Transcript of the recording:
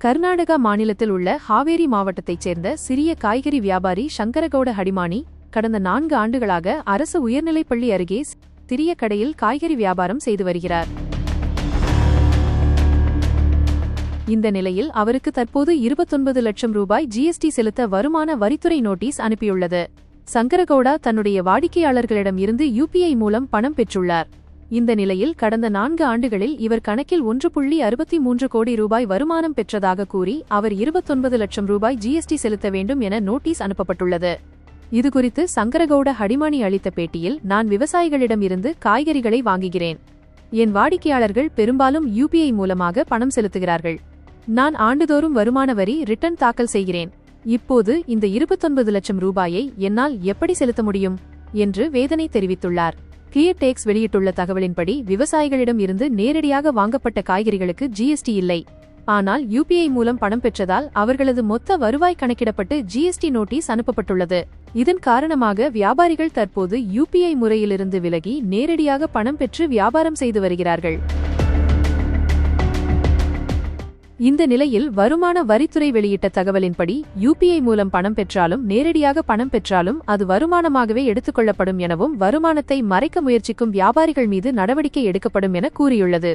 கர்நாடகா மாநிலத்தில் உள்ள ஹாவேரி மாவட்டத்தைச் சேர்ந்த சிறிய காய்கறி வியாபாரி சங்கரகௌட ஹடிமானி கடந்த 4 ஆண்டுகளாக அரசு உயர்நிலைப்பள்ளி அருகே சிறிய கடையில் காய்கறி வியாபாரம் செய்து வருகிறார். இந்த நிலையில் அவருக்கு தற்போது 29 லட்சம் ரூபாய் ஜிஎஸ்டி செலுத்த வருமான வரித்துறை நோட்டீஸ் அனுப்பியுள்ளது. சங்கரகௌடா தன்னுடைய வாடிக்கையாளர்களிடம் இருந்து யுபிஐ மூலம் பணம் பெற்றுள்ளார். இந்த நிலையில் கடந்த 4 ஆண்டுகளில் இவர் கணக்கில் 1.63 கோடி ரூபாய் வருமானம் பெற்றதாக கூறி அவர் 29 லட்சம் ரூபாய் ஜிஎஸ்டி செலுத்த வேண்டும் என நோட்டீஸ் அனுப்பப்பட்டுள்ளது. இதுகுறித்து சங்கரகௌட ஹடிமானி அளித்த பேட்டியில், நான் விவசாயிகளிடம் இருந்து காய்கறிகளை வாங்குகிறேன். என் வாடிக்கையாளர்கள் பெரும்பாலும் யுபிஐ மூலமாக பணம் செலுத்துகிறார்கள். நான் ஆண்டுதோறும் வருமான வரி ரிட்டர்ன் தாக்கல் செய்கிறேன். இப்போது இந்த 29 லட்சம் ரூபாயை என்னால் எப்படி செலுத்த முடியும் என்று வேதனை தெரிவித்துள்ளார். கிளியர் டேக்ஸ் வெளியிட்டுள்ள தகவலின்படி விவசாயிகளிடம் இருந்து நேரடியாக வாங்கப்பட்ட காய்கறிகளுக்கு ஜிஎஸ்டி இல்லை. ஆனால் யுபிஐ மூலம் பணம் பெற்றதால் அவர்களது மொத்த வருவாய் கணக்கிடப்பட்டு ஜிஎஸ்டி நோட்டீஸ் அனுப்பப்பட்டுள்ளது. இதன் காரணமாக வியாபாரிகள் தற்போது யுபிஐ முறையிலிருந்து விலகி நேரடியாக பணம் பெற்று வியாபாரம் செய்து வருகிறார்கள். இந்த நிலையில் வருமான வரித்துறை வெளியிட்ட தகவலின்படி யுபிஐ மூலம் பணம் பெற்றாலும் நேரடியாக பணம் பெற்றாலும் அது வருமானமாகவே எடுத்துக்கொள்ளப்படும் எனவும் வருமானத்தை மறைக்க முயற்சிக்கும் வியாபாரிகள் மீது நடவடிக்கை எடுக்கப்படும் என கூறியுள்ளது.